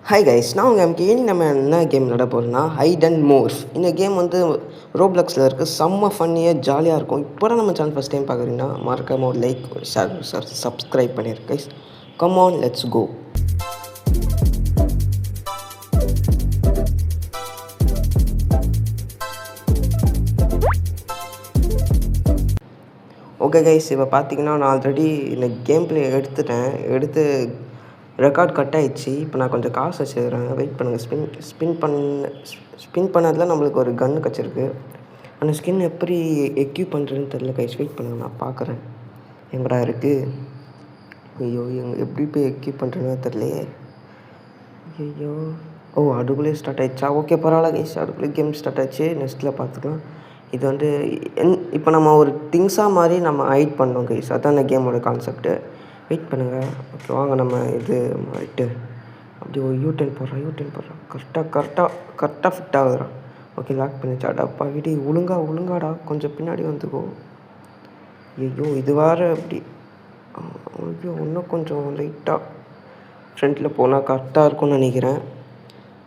Hi guys, நான் உங்கள் MK. நம்ம என்ன கேம் விளாட போகிறோம்னா ஹைட் அண்ட் மோர்ஃப். இந்த கேம் வந்து ரோப்ளக்ஸில் இருக்குது. செம்ம ஃபன்னியாக ஜாலியாக இருக்கும். இப்போ தான் நம்ம சேனல் ஃபஸ்ட் டைம் பார்க்குறீங்கன்னா மறக்காம ஒரு லைக், ஷேர், சப்ஸ்கிரைப் பண்ணியிருக்கேன் guys. Come on, let's go. Okay guys, இப்போ பார்த்தீங்கன்னா நான் ஆல்ரெடி இந்த கேம் பிளே எடுத்து ரெக்கார்ட் கட் ஆகிடுச்சு. இப்போ நான் கொஞ்சம் காசு வச்சுருக்கிறேன், வெயிட் பண்ணுங்கள். ஸ்பின் பண்ணதில் நம்மளுக்கு ஒரு கன்று கிடச்சிருக்கு. அந்த ஸ்கின் எப்படி எக்யூப் பண்ணுறதுன்னு தெரில கைஸ், வெயிட் பண்ணுங்கள், நான் பார்க்குறேன். எங்கடா இருக்குது? ஐயோ, எப்படி போய் எக்யூப் பண்ணுறதுன்னு தெரியலையே. ஐயோ, அதுக்குள்ளே ஸ்டார்ட் ஆகிடுச்சா? ஓகே, பரவாயில்ல கைஸ், அதுக்குள்ளே கேம் ஸ்டார்ட் ஆகிடுச்சு. நெக்ஸ்ட்டில் பார்த்துக்கலாம். இது வந்து இப்போ நம்ம ஒரு திங்ஸாக மாதிரி நம்ம ஹைட் பண்ணோம் கைஸ், அதுதான் இந்த கேமோட கான்செப்ட்டு. வெயிட் பண்ணுங்கள். ஓகே, வாங்க நம்ம இது மாறிட்டு அப்படி ஒரு யூடர்ன் போடுறோம். கரெக்டாக ஃபிட் ஆகுதுடா. ஓகே, லாக் பண்ணிச்சாடா. வீடு ஒழுங்காடா, கொஞ்சம் பின்னாடி வந்துக்கோ. ஐயோ, இது வேறு அப்படி. ஐயோ, இன்னும் கொஞ்சம் லைட்டாக ஃப்ரண்ட்டில் போனால் கரெக்டாக இருக்கும்னு நினைக்கிறேன்.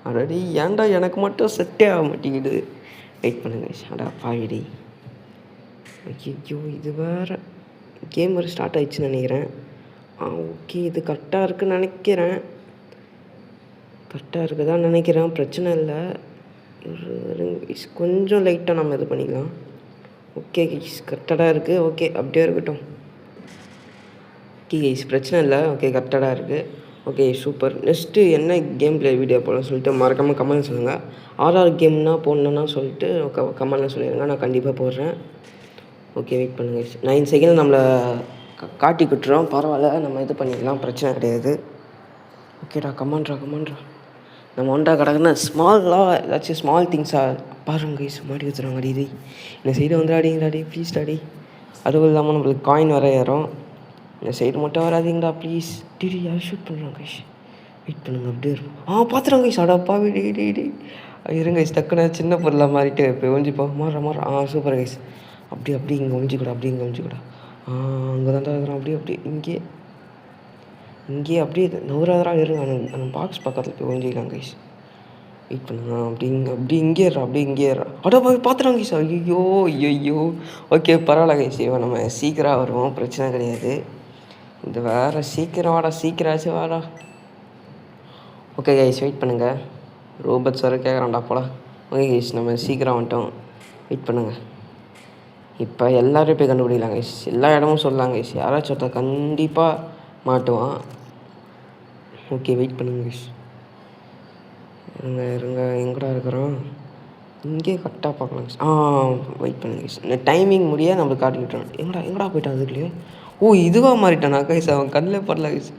ஆல்ரெடி ஏன்டா எனக்கு மட்டும் செட்டே ஆக மாட்டேங்குது. வெயிட் பண்ணுங்க. அடா பாவிடி. ஐயோ, இது வேறு கேம் வேறு ஸ்டார்ட் ஆகிடுச்சுன்னு நினைக்கிறேன். ஓகே, இது கரெக்டாக இருக்குன்னு நினைக்கிறேன். பிரச்சனை இல்லை. கொஞ்சம் லைட்டாக நம்ம இது பண்ணிக்கலாம். ஓகே கைஸ், கரெக்டாக இருக்குது. ஓகே, அப்படியே இருக்கட்டும். ஓகே கைஸ், பிரச்சனை இல்லை. ஓகே, கரெக்டாக இருக்குது. Okay, super. நெக்ஸ்ட்டு என்ன கேம் பிளே வீடியோ போடணும்னு சொல்லிட்டு மறக்காமல் கமெண்ட் சொல்லுங்கள். ஆர்ஆர் கேம்னா போடணுன்னா சொல்லிட்டு கமெண்ட்டில் சொல்லிடுங்க, நான் கண்டிப்பாக போடுறேன். ஓகே, வெயிட் பண்ணுங்கள். 9 செகண்ட் நம்மளை காட்டி விட்டுறோம். பரவாயில்ல, நம்ம இது பண்ணிக்கலாம், பிரச்சனை கிடையாது. ஓகேடா, கமான்ட்ரா. நம்ம ஒன்றா கிடக்குன்னா ஏதாச்சும் ஸ்மால் திங்ஸாக பாருங்க கைஸ். மாடி வச்சுருவாங்க. அடி இந்த சைடு வந்து அடிங்கடாடி, ப்ளீஸ் டாடி. அதுவும் இல்லாமல் நம்மளுக்கு காயின் வர ஏறும். இந்த சைடு மட்டும் வராதிங்கடா ப்ளீஸ். யார் ஷூட் பண்ணுறாங்க கைஸ்? வெயிட் பண்ணுங்க, அப்படியே இருக்கும். பார்த்துறாங்க கைஸ். அடப்பா டே இருங்க கைஸ், டக்குன்னு சின்ன பொருளாக மாறிட்டு இப்போ ஒழிஞ்சிப்போம். மாற சூப்பர் கைஸ். அப்படி இங்கே ஒழிஞ்சிக்கூடா. அங்கே தான் இருக்கிறான். அப்படியே இங்கே அப்படியே நூறாயிரம் இருங்க. அந்த பாக்ஸ் பக்கத்தில் போய் ஒழிஞ்சிக்கலாம் கைஸ். வெயிட் பண்ணுங்க. அப்படி இங்கே ஏறா. போய் பார்த்துறாங்க கைஸ். ஐயோ. ஓகே, பரவாயில்ல கைஸ், இவன் நம்ம சீக்கிரம் வருவோம், பிரச்சனை கிடையாது. இது வேறு சீக்கிரம் வாடா. ஓகே கைஸ், வெயிட் பண்ணுங்கள். ரோபோட்ஸ் வர கேட்குறான்டா போல. ஓகே கைஸ், நம்ம சீக்கிரம் வந்துட்டோம். வெயிட் பண்ணுங்கள். இப்போ எல்லோரும் போய் கண்டுபிடிக்கலாம் கைஸ். எல்லா இடமும் சொல்லலாம் கைஸ். யாராச்சும் ஒருத்தர் கண்டிப்பாக மாட்டுவான். ஓகே, வெயிட் பண்ணுங்க கைஸ். இருங்க எங்கடா இருக்கிறோம்? இங்கே கரெக்டாக பார்க்கலாம் கைஸ். வெயிட் பண்ணுங்க கைஸ். இந்த டைமிங் முடிய நம்மளுக்கு காட்டிக்கிட்டோம். எங்கடா போயிட்டான் அதுக்குள்ளேயே? இதுவாக மாறிட்டானா கைஸ்? அவன் கண்ணில் படல கைஸ்.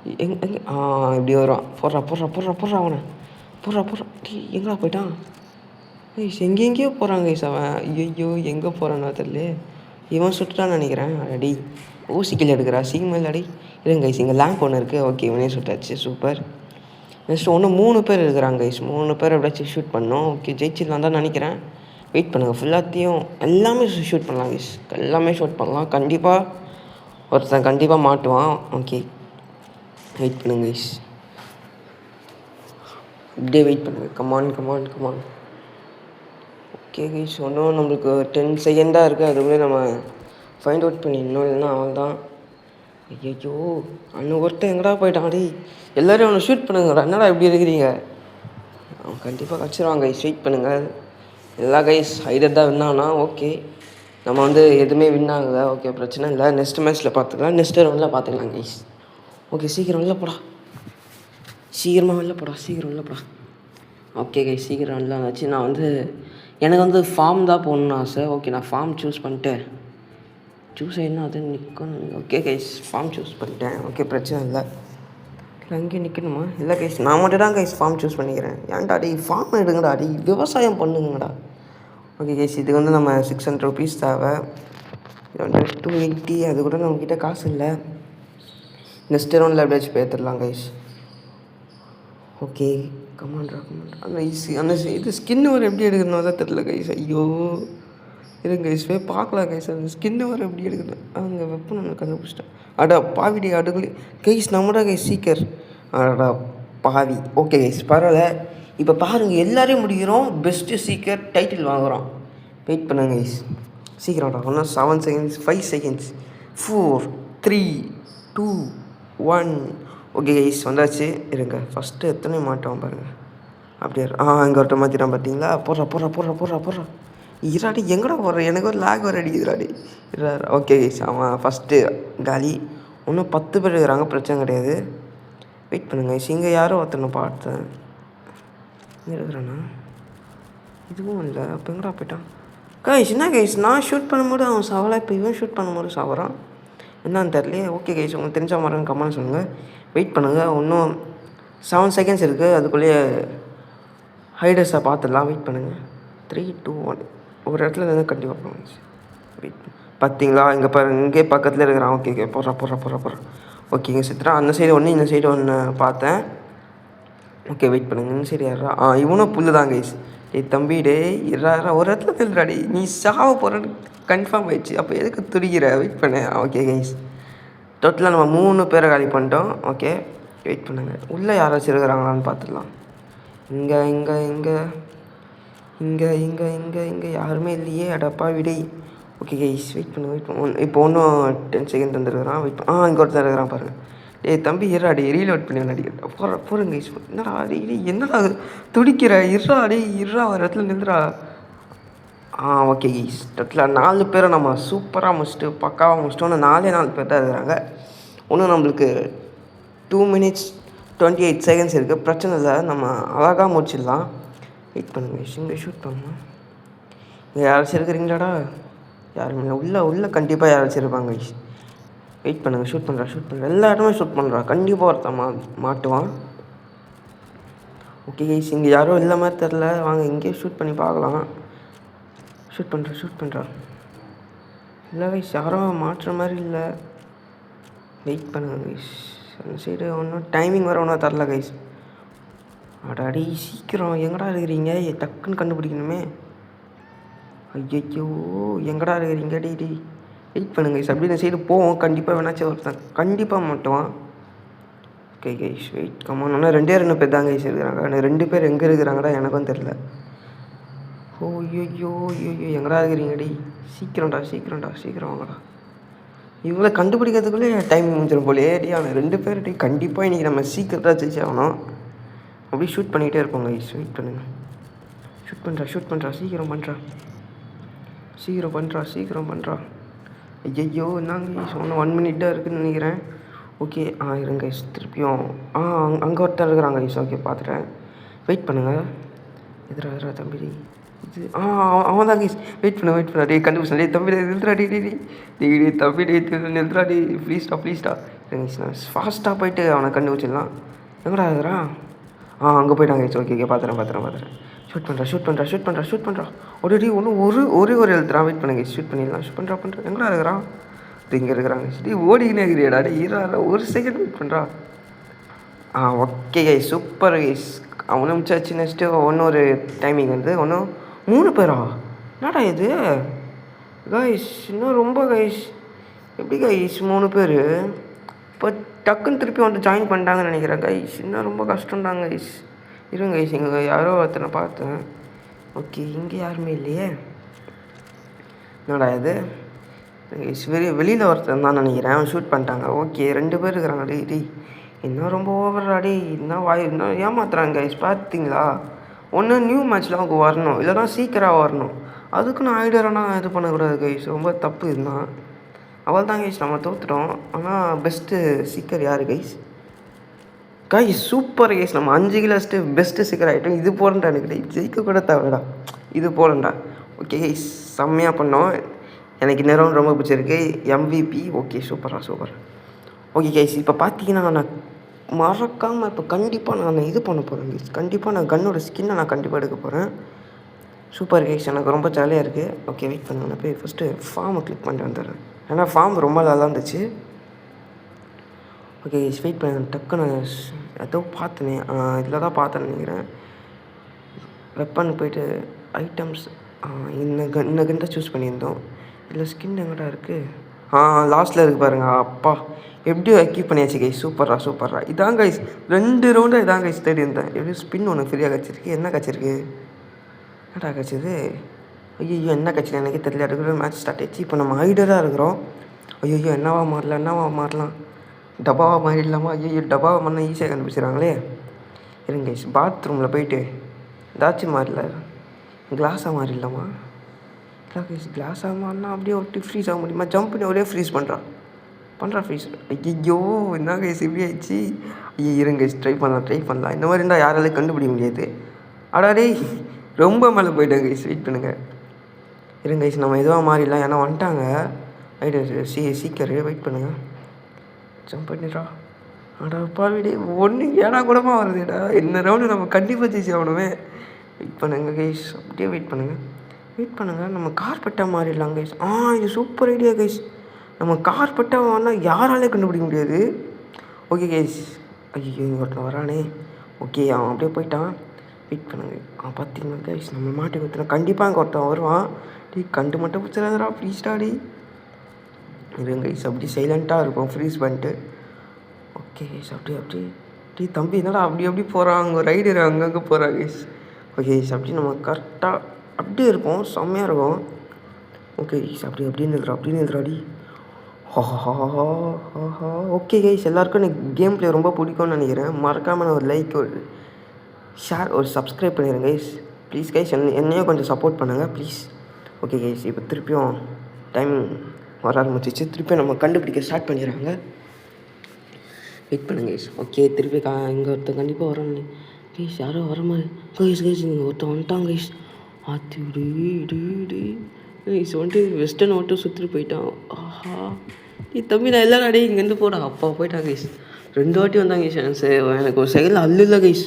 இப்படி வருவான். போடுறா அவனை. போடுறா. எங்கடா போயிட்டான் கைஸ்? எங்கேயோ போகிறான் கைஸ் அவன். ஐயோ, எங்கே போகிறான்னா தெரியல. இவன் சுட்டுட்டான்னு நினைக்கிறேன். அடி ஊசிக்கில் எடுக்கிறா சீக்கிரம் அடி. இல்லைங்க கைஸ், இங்கே லேம்ப் ஒன்று இருக்குது. ஓகே, இவனே சுட்டாச்சு, சூப்பர். நெக்ஸ்ட்டு ஒன்று 3 பேர் இருக்கிறாங்க கைஸ். 3 பேர் எப்படியாச்சும் ஷூட் பண்ணோம். ஓகே, ஜெயிச்சிடலாம் தான் நினைக்கிறேன். வெயிட் பண்ணுங்கள். ஃபுல்லாத்தையும் எல்லாமே ஷூட் பண்ணலாம் கைஸ். எல்லாமே ஷூட் பண்ணலாம். ஒருத்தன் கண்டிப்பாக மாட்டுவான். ஓகே, வெயிட் பண்ணுங்க கைஸ். இப்படியே வெயிட் பண்ணுங்கள். கமான். ஓகே கைஸ், ஒன்றும் நம்மளுக்கு 10 செகண்டாக இருக்குது. அதுக்குள்ளே நம்ம ஃபைண்ட் அவுட் பண்ணிடணும், இல்லைன்னா அவன் தான். ஐயோ, அண்ணன் ஒருத்தன் எங்கடா போயிட்டான்? எல்லோரும் அவனை ஷூட் பண்ணுங்கடா. என்னடா இப்படி இருக்கிறீங்க? அவன் கண்டிப்பாக கடிச்சிருவாங்க கைஸ். வெயிட் பண்ணுங்கள். எல்லா கைஸ் ஹைடர் தான் வின்னானா? ஓகே, நம்ம வந்து எதுவுமே வின் ஆகலை. ஓகே, பிரச்சனை இல்லை. நெக்ஸ்ட் மேட்ச்சில் பார்த்துக்கலாம். நெக்ஸ்ட் ரவுண்டில் பார்த்துக்கலாம் கைஸ். ஓகே, சீக்கிரம் வெளில போடா. ஓகே கைஸ், சீக்கிரம் வெளில வந்தாச்சு. நான் வந்து எனக்கு வந்து ஃபார்ம் தான் போகணுன்னு ஆசை. ஓகே, நான் ஃபார்ம் சூஸ் பண்ணிட்டேன். ஆகினா அது நிற்கணும். ஓகே கைஸ், ஃபார்ம் சூஸ் பண்ணிட்டேன். ஓகே, பிரச்சனை இல்லை. அங்கே நிற்கணுமா? இல்லை கைஸ், நான் மட்டும் தான் கைஸ் ஃபார்ம் சூஸ் பண்ணிக்கிறேன். ஏன்டா ஃபார்ம் எடுங்கடா. விவசாயம் பண்ணுங்கடா. ஓகே கைஸ், இது வந்து நம்ம 600 rupees தேவை. இது வந்து 280. அது கூட நம்மக்கிட்ட காசு இல்லை. நெக்ஸ்ட் ரவுண்டில் எப்படியாச்சும் பேத்துடலாம் கைஸ். ஓகே, கமாண்ட்ரா. அந்த இது ஸ்கின்னு வர எப்படி எடுக்கணும் தான் தெரில கைஸ். ஐயோ, இருங்க கைஸ், பார்க்கலாம் கைஸ். அந்த ஸ்கின்னு வர எப்படி எடுக்கணும்? அங்கே வெப்பன் நான் கண்டுபிடிச்சிட்டேன். பாவிடி அடுக்குள்ளே கைஸ். நம்மடா கைஸ் சீக்கர். பாவி. ஓகே கைஸ், பரவாயில்ல. இப்போ பாருங்கள், எல்லோரையும் முடிக்கிறோம். பெஸ்ட்டு சீக்கர் டைட்டில் வாங்குகிறோம். வெயிட் பண்ணுங்க கைஸ், சீக்கிரம்டா. இன்னும் 7 செகண்ட்ஸ், 5 செகண்ட்ஸ், 4, 3, 2, 1. ஓகே கைஸ், வந்தாச்சு. இருங்க, ஃபஸ்ட்டு எத்தனை மாட்டோம் பாருங்கள். அப்படியே இங்கே ஒருத்த மாற்றிட்டான் பார்த்தீங்களா? போடுறா. இராடி எங்கடா போடுற? எனக்கு ஒரு லேக் வர அடிக்குதுராடி. ஓகே கைஸ், அவன் ஃபஸ்ட்டு காலி. இன்னும் 10 பேர் இருக்கிறாங்க, பிரச்சனை கிடையாது. வெயிட் பண்ணுங்க கைஸ். இங்கே யாரோ ஒருத்தனை பார்த்தேன். இங்கே இருக்கிறானா? இதுவும் இல்லை. அப்போ எங்கடா போயிட்டான் கைஸ்? என்ன கைஸ், நான் ஷூட் பண்ணும்போது அவன் சாவலை, இப்போ இவன் ஷூட் பண்ணும்போது சாவறான். என்னன்னு தெரியலையே. ஓகே கைஸ், உங்களுக்கு தெரிஞ்ச மாதிரி கமெண்ட் சொல்லுங்கள். வெயிட் பண்ணுங்கள், இன்னும் 7 செகண்ட்ஸ் இருக்குது. அதுக்குள்ளேயே ஹைடர்ஸை பார்த்துடலாம். வெயிட் பண்ணுங்கள். 3, 2, 1. ஒரு இடத்துல இருந்து கண்டிப்பாக போச்சு. வெயிட் பார்த்தீங்களா? இங்கே பாருங்க, இங்கே பக்கத்தில் இருக்கிறான். ஓகே போடுறா. ஓகேங்க சித்ரா, அந்த சைடு ஒன்று, இந்த சைடு ஒன்று பார்த்தேன். ஓகே வெயிட் பண்ணுங்க. இந்த சைடு யாரா? இவனும் புல்லு தான் கைஸ். தம்பி இரா ஒரு இடத்துல தெரிஞ்சாடி, நீ சாவ போகிறன்னு கன்ஃபார்ம் ஆயிடுச்சு. அப்போ எதுக்கு துடிக்கிற? வெயிட் பண்ண. ஓகே கைஸ், டோட்டலாக நம்ம 3 பேரை காலி பண்ணிட்டோம். ஓகே வெயிட் பண்ணுங்கள், உள்ளே யாராச்சும் இருக்கிறாங்களான்னு பார்த்துடலாம். இங்கே யாருமே இல்லையே. அடப்பா விடை. ஓகே கைஸ், வெயிட் பண்ணு. இப்போ ஒன்றும் 10 செகண்ட் வந்துருக்குறான். வெயிட் இங்கே ஒருத்தர் இருக்கிறான் பாருங்கள். தம்பி இருறாடி, ரீலோட் பண்ணி நடிக்கிற போகிறேன் கைஸ். என்னடா என்னடா துடிக்கிற? இருறா ஒரு இடத்துல நின்றுடா. ஓகே கைஸ், டோட்டலாக 4 பேரை நம்ம சூப்பராக முடிச்சுட்டு பக்காவாக முடிச்சிட்டோம். 4 பேர் தான் இருக்கிறாங்க. ஒன்றும் நம்மளுக்கு 2 minutes 28 seconds இருக்குது. பிரச்சனை இல்லை, நம்ம அழகாக முடிச்சிடலாம். வெயிட் பண்ணுங்க, இங்கே ஷூட் பண்ணலாம். இங்கே யாராச்சும் இருக்கிறீங்களாடா? யாருமே உள்ளே கண்டிப்பாக யாராச்சும் இருப்பாங்க. வெயிட் பண்ணுங்கள், ஷூட் பண்ணுறா. எல்லா இடமே ஷூட் பண்ணுறா. கண்டிப்பாக ஒருத்தன் மாட்டுவான். ஓகே கைஸ், இங்கே யாரும் இல்லை மாதிரி தெரில. வாங்க இங்கேயே ஷூட் பண்ணி பார்க்கலாம். ஷூட் பண்ணுறா. இல்லை கைஸ், யாரும் மாட்டுற மாதிரி இல்லை. வெயிட் பண்ணுங்கள் கைஸ். அந்த சைடு ஒன்றும் டைமிங் வர ஒன்றும் தரல கைஸ். அடாடி சீக்கிரம், எங்கடா இருக்கிறீங்க? டக்குன்னு கண்டுபிடிக்கணுமே. ஐயோ, எங்கடா இருக்கிறீங்க? டி வெயிட் பண்ணுங்க கைஸ். அப்படி இந்த சைடு போவோம். கண்டிப்பாக வேணாச்சும் ஒருத்தன் கண்டிப்பாக மாட்டுவான். Okay guys, wait come on. ஆனால் 2 பேர் தான் கைஸ் இருக்கிறாங்க. ஆனால் 2 பேர் எங்கே இருக்கிறாங்கடா எனக்கும் தெரில. ஐயோ, எங்கடா இருக்கிறீங்க? சீக்கிரம் வாங்கடா. இவங்களை கண்டுபிடிக்கிறதுக்குள்ளே டைம் முடிஞ்சிடும் போலே. ஆனால் 2 பேர் கண்டிப்பாக இன்றைக்கி நம்ம சீக்கிரட்டாக ஜெயிச்சு ஆகணும். அப்படி ஷூட் பண்ணிகிட்டே இருப்போங்க கைஸ். வெயிட் பண்ணுங்கள். ஷூட் பண்ணுறா. சீக்கிரம் பண்ணுறா. ஐயோ, என்னங்க கைஸ், ஒன்று 1 minute தான் இருக்குதுன்னு நினைக்கிறேன். ஓகே இருங்க கைஸ், திருப்பியும் அங்கே ஒருத்தர் இருக்கிறாங்க கைஸ். ஓகே பார்த்துட்டேன். வெயிட் பண்ணுங்கள். எதிரா தம்பி இது அவன் தான் கைஸ். வெயிட் பண்ண கண்டுபிடிச்சா. தம்பி நிறுத்துறாடி. தம்பி நிறுத்துறாடி. ப்ளீஸ்டா. நான் ஃபாஸ்ட்டாக போயிட்டு அவனை கண்டுபிடிச்சிடலாம். எங்கடா இருக்கிறான்? அங்கே போயிட்டாங்க கைஸ். ஓகே பார்த்துறேன். ஷூட் பண்ணுறா. ஒரே ஒரு எழுத்துறான். வெயிட் பண்ணுங்க, ஷூட் பண்ணிடலாம். ஷூட் பண்ணுறா. எங்கடா இருக்கிறான்? இங்கே இருக்கிறாங்க. ஓடிக்கினே இருக்கிறியாடா. ஒரு செகண்ட் வெயிட் பண்ணுறா. Okay guys, super guys. அவனை முடிச்சாச்சு. நெக்ஸ்ட்டு ஒரு டைமிங் வந்து 3 பேரா? என்னடா இது கைஸ்? இன்னும் ரொம்ப கைஸ். எப்படி கைஸ் 3 பேர்? இப்போ டக்குன்னு திருப்பி வந்து ஜாயின் பண்ணிட்டாங்கன்னு நினைக்கிறேன் கைஸ். இன்னும் ரொம்ப கஷ்டம்தாங்க கைஸ். இருங்க கைஸ், இங்கே யாரோ ஒருத்தனை பார்த்தேன். ஓகே, இங்கே யாருமே இல்லையே. என்னடா இது கைஸ்? வெளியில் ஒருத்தன் தான் நினைக்கிறேன். அவன் ஷூட் பண்ணிட்டாங்க. ஓகே, 2 பேர் இருக்கிறாங்க. டேய் இன்னும் ரொம்ப ஓவராடி. இன்னும் ஏமாத்துறாங்க கைஸ். பார்த்தீங்களா? ஒன்று நியூ மேட்ச்சில் அவங்க வரணும், இல்லைனா சீக்கிரம் வரணும். அதுக்கு நான் ஐடியானா இது பண்ணக்கூடாது கைஸ். ரொம்ப தப்பு இதுதான். அவள் தான் கைஸ், நம்ம தோற்றுட்டோம். ஆனால் பெஸ்ட்டு சீக்கர் யார் கைஸ்? Super guys. நம்ம 5 கிலோஸ்ட்டு பெஸ்ட்டு சீக்கர் ஆகிட்டோம். இது போகிறேன்டா. எனக்கு ஜெயிக்க கூட தேவைடா. இது போகிறேன்டா. ஓகே கைஸ், செம்மையாக பண்ணோம். எனக்கு இந்த ரவுண்ட் ரொம்ப பிடிச்சிருக்கு. MVP. Okay, super. Okay guys, இப்போ பார்த்தீங்கன்னா நான் மறக்காமல் இப்போ கண்டிப்பாக நான் இது பண்ண போகிறேன் கைஸ். கண்டிப்பாக நான் கன்னோட ஸ்கின்னை நான் கண்டிப்பாக எடுக்க போகிறேன். சூப்பர் கைஸ், எனக்கு ரொம்ப ஜாலியாக இருக்குது. ஓகே வெயிட் பண்ணுங்க, நான் போய் ஃபஸ்ட்டு ஃபார்மை கிளிக் பண்ணிட்டு வந்துடுறேன். ஏன்னா ஃபார்ம் ரொம்ப நல்லா இருந்துச்சு. ஓகே கைஸ், வெயிட் பண்ண டக்குன்னு ஏதோ பார்த்தேனே. இதில் தான் பார்த்தேன்னு நினைக்கிறேன். வெப்பன் போய்ட்டு ஐட்டம்ஸ் இந்த கன் தான் சூஸ் பண்ணியிருந்தோம். இதில் ஸ்கின் எங்கடா இருக்குது? லாஸ்ட்டில் இருக்குது பாருங்க. அப்பா எப்படியோ அச்சீவ் பண்ணியாச்சு கைஸ். சூப்பர்ரா. இதான் கைஸ் 2 ரவுண்டாக இதான் கைஸ் தேடி இருந்தேன். எப்படியும் ஸ்பின் ஒன்று ஃப்ரீயாக கிடச்சிருக்கு. என்ன கிடச்சிருக்கு? என்னடா கிடச்சிது? ஐயோ என்ன கிடச்சிது எனக்கே தெரியல. ரெகுலர் மேட்ச் ஸ்டார்ட் ஆயிடுச்சு. இப்போ நம்ம ஹைடராக இருக்கிறோம். ஐயோ என்னவா மாறலாம்? டப்பாவா மாறிடலாமா? ஐயோ டப்பாவை மாறினா ஈஸியாக கண்டுபிடிச்சிடறாங்களே. இருங்க கைஸ், பாத்ரூமில் போயிட்டு ஏதாச்சும் மாறல, கிளாஸாக மாறிடலாமா? இல்லை கைஸ், கிளாஸாக மாறினா அப்படியே ஒட்டி ஃப்ரீஸ் ஆக முடியுமா? ஜம்ப் பண்ணி ஒரே ஃப்ரீஸ் பண்ணுறான் ஃப்ரீஸ். ஐயோ என்ன கைஸ் இப்படி ஆயிடுச்சு? ஐயோ இருங்க கைஸ், ட்ரை பண்ணலாம். இந்த மாதிரி இருந்தால் யாராலையும் கண்டுபிடிக்க முடியாது. அடாடே ரொம்ப மேலே போயிட்டேன் கைஸ். வெயிட் பண்ணுங்கள். இருங்க கைஸ், நம்ம எதுவாக மாறிடலாம். ஏன்னா வந்துட்டாங்க சீக்கிரம் வெயிட் பண்ணுங்கள். ஜம்ப் பண்ணிடுறா. அடா பாவிடே, ஒன்று ஏடா கூடமா வருதுடா. என்ன ரவுண்டு நம்ம கண்டிப்பாக ஜெயிச்சு ஆகணுமே. வெயிட் பண்ணுங்கள் கைஸ், அப்படியே வெயிட் பண்ணுங்கள். நம்ம கார்பெட்டா மாறிடலாம் கைஸ். இது சூப்பர் ஐடியா கைஸ். நம்ம கார்பெட்டா வாங்கினா யாராலே கண்டுபிடிக்க முடியாது. Okay guys. ஐயோ இங்கே ஒருத்தன் வரானே. ஓகே அவன் அப்படியே போயிட்டான். வெயிட் பண்ணுங்கள். பார்த்தீங்கன்னா கைஸ், நம்ம மாட்டி கொடுத்துருவோம். கண்டிப்பாக அங்கே ஒருத்தன் வருவான். கண்டு மட்டும் பிடிச்சிடாதரா ஃப்ரீஸ்டாடி. இருங்க கைஸ், அப்படி சைலண்ட்டாக இருக்கும் ஃப்ரீஸ் பண்ணிட்டு. ஓகே கைஸ், அப்படியே தம்பி என்னடா அப்படி போகிறான். அங்கே ரைடர் அங்கங்கே போகிறான் கைஸ். ஓகே கைஸ், அப்படி நம்ம கரெக்டாக அப்படியே இருப்போம். செம்மையாக இருக்கும். ஓகே கைஸ், அப்படியே நிறுத்துறாடி. ஓகே கைஸ், எல்லாருக்கும் எனக்கு கேம் பிளே ரொம்ப பிடிக்கும்னு நினைக்கிறேன். மறக்காமல் ஒரு லைக், ஒரு ஷேர், ஒரு சப்ஸ்கிரைப் பண்ணிடுங்க கைஸ். ப்ளீஸ் கைஸ், என்னையும் கொஞ்சம் சப்போர்ட் பண்ணுங்கள் ப்ளீஸ். ஓகே கைஸ், இப்போ திருப்பியும் டைமிங் வர ஆரம்பிச்சிச்சு. திருப்பியும் நம்ம கண்டுபிடிக்க ஸ்டார்ட் பண்ணிடுறாங்க. வெயிட் பண்ணுங்க கைஸ். ஓகே திருப்பி இங்கே ஒருத்தர் கண்டிப்பாக வரணும் கைஸ். யாரோ வர மாதிரி கைஸ் இங்கே ஒருத்தர் வந்துட்டாங்க கைஸ். கைஸ் வந்துட்டு வெஸ்டர்ன் மட்டும் சுற்றிட்டு போயிட்டான். ஆஹா தம்பி நான் எல்லாம் அடையே இங்கேருந்து போடா. அப்பா போயிட்டான் கைஸ். 2 வாட்டி வந்தாங்க கைஸ். எனக்கு ஒரு செகண்டில் அல்ல கைஸ்.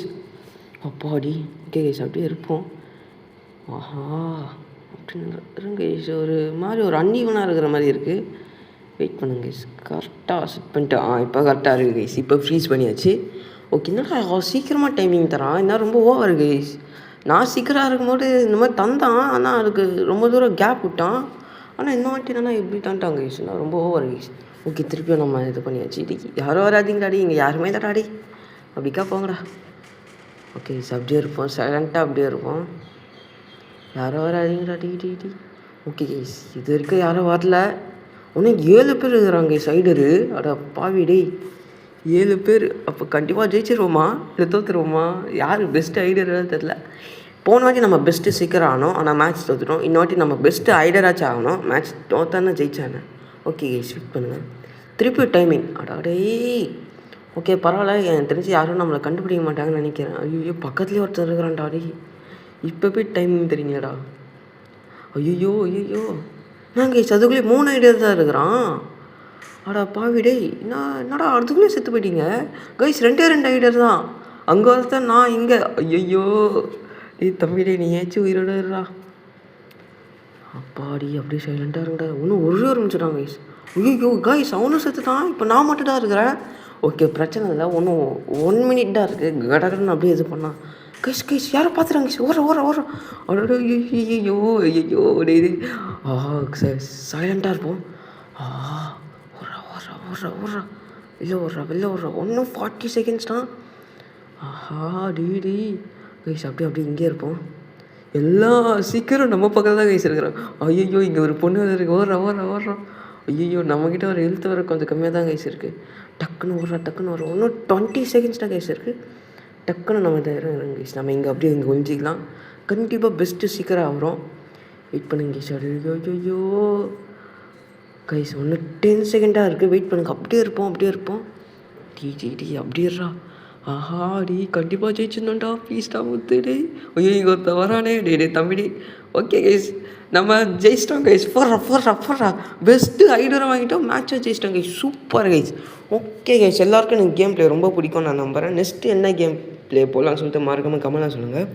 அப்பாடி. ஓகே கைஸ், அப்படியே இருப்போம். ஆஹா அப்படின்னு இருங்க கைஸ். ஒரு மாதிரி ஒரு அன்ஈவனாக இருக்கிற மாதிரி இருக்குது. வெயிட் பண்ணுங்க கைஸ். கரெக்டாக செட் பண்ணிட்டு இப்போ கரெக்டாக இருக்குது கைஸ். இப்போ ஃப்ரீஸ் பண்ணியாச்சு. ஓகே என்னடா சீக்கிரமாக டைமிங் தரான். என்ன ரொம்ப ஓவர் கைஸ். நான் சீக்கிரம் இருக்கும்போது இந்த மாதிரி தந்தான். ஆனால் அதுக்கு ரொம்ப தூரம் கேப் விட்டான். ஆனால் இன்னும் வாட்டி என்னன்னா எப்படி தான்ட்டாங்க கைஸ். நான் ரொம்ப ஓவர் கைஸ். ஓகே திருப்பியும் நம்ம இது பண்ணியாச்சு. யாரும் வராதிங்கடாடி, இங்கே யாருமே தராடி. அப்படிக்கா போங்கடா. ஓகே கைஸ், அப்படியே இருப்போம். சைலண்ட்டாக அப்படியே இருப்போம். யாரும் வராதிங்கடா. டி ஓகே கைஸ், இது வரைக்கும் யாரும் வரல. இன்னும் 7 பேர் இருக்கிறாங்க சைடரு. அட பாவிடே 7 பேர். அப்போ கண்டிப்பாக ஜெயிச்சிருவோமா இல்லை தோற்றுருவோமா? யார் பெஸ்ட்டு ஐடராக தெரில. போன வாட்டி நம்ம பெஸ்ட்டு சீக்கிரம் ஆகணும், ஆனால் மேட்ச் தோற்றுட்டோம். இன்னொரு நம்ம பெஸ்ட்டு ஐடராச்சும் ஆகணும். மேட்ச் தோத்தானே ஜெயிச்சானே. ஓகே ஸ்விட் பண்ணுங்கள். திருப்பி டைமிங். அடாடே ஓகே பரவாயில்ல. எனக்கு தெரிஞ்சு யாரும் நம்மளை கண்டுபிடிக்க மாட்டாங்கன்னு நினைக்கிறேன். ஐயோ பக்கத்துலேயே ஒருத்தர் இருக்கிறான்டாடி. இப்போ போய் டைமிங் தெரியுங்கடா. ஐயோ நாங்கள் அதுக்குள்ளேயே 3 ஐடியா தான் இருக்கிறான். அடா பாவிடே என்னடா அதுக்குள்ளேயே செத்து போயிட்டீங்க கைஸ். 2 ஐடியா தான். அங்கே ஒருத்தன், நான் இங்கே. ஐயோ தம்பிடே நீ ஏச்சும் உயிரோடா. அப்பாடி அப்படியே சைலண்ட்டாக இருங்கடா. இன்னும் ஒரு நிமிஷம் கைஸ். ஐயோ கைஸ் அவனும் செத்துட்டான். இப்போ நான் மட்டும் தான் இருக்கிறேன். ஓகே பிரச்சனை இல்லை. ஒன்றும் 1 மினிட் தான் இருக்குது. கடகடன்னு அப்படியே இது பண்ணான். கைஸ் யாரை பார்த்துறாங்க கைஸ். ஓடுற அடோ ஐயோ டே சைலண்ட்டாக இருப்போம். ஓடுறா வெளில ஓடுறா. இன்னும் 40 செகண்ட்ஸ் தான். ஆஹா டி கைஸ் அப்படியே இங்கே இருப்போம். எல்லாம் சீக்கிரம் நம்ம பக்கத்தில் தான் கைஸ் இருக்கிறோம். ஐயோ இங்கே ஒரு பொண்ணு இருக்குது. ஓடுறா. ஐயோ நம்மக்கிட்ட ஒரு ஹெல்த் வர கொஞ்சம் கம்மியாக தான் கைஸ் இருக்குது. டக்குன்னு ஓடுறா. இன்னும் 20 செகண்ட்ஸ் தான் கைஸ் இருக்குது. டக்குன்னு நம்ம இதாயிரும் கைஸ். நம்ம இங்கே ஒழிஞ்சிக்கலாம். கண்டிப்பாக பெஸ்ட்டு சீக்கிரம் ஆகிறோம். வெயிட் பண்ணுங்க கைஸ். ஐயோ கைஸ் இன்னும் 10 செகண்டாக இருக்குது. வெயிட் பண்ணுங்க. அப்படியே இருப்போம். டி அப்படியேறா. ஆஹா கண்டிப்பாக ஜெயிச்சிருந்தோம்டா. ப்ளீஸ்டா முத்து டே. ஐயோ இங்கே ஒருத்த வரானே. டே தம்பிடி. ஓகே கைஸ் நம்ம ஜெயிச்சிட்டோம் கைஸ். போடுறா பெஸ்ட்டு ஐடரை வாங்கிட்டோம். மேட்சை ஜெயிச்சிட்டோம் guys. Super guys. Okay guys, எல்லாருக்கும் எனக்கு கேம் பிளே ரொம்ப பிடிக்கும் நான் நம்புகிறேன். நெக்ஸ்ட்டு என்ன கேம் பிளே போடலாம்னு சொல்லிட்டு மறக்காமல் கமெண்ட்லாம் சொல்லுங்கள்.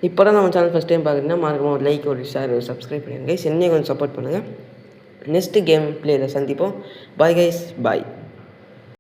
இப்போ தான் நம்ம சேனல் ஃபஸ்ட் டைம் பார்க்குறீங்கன்னா மறக்காமல் ஒரு லைக், ஒரு ஷேர், ஒரு சப்ஸ்கிரைப் பண்ணுங்கள் கைஸ். என்னையும் கொஞ்சம் சப்போர்ட் பண்ணுங்கள். நெக்ஸ்ட்டு கேம் பிளேயில் சந்திப்போம். பாய் கைஸ், பாய்.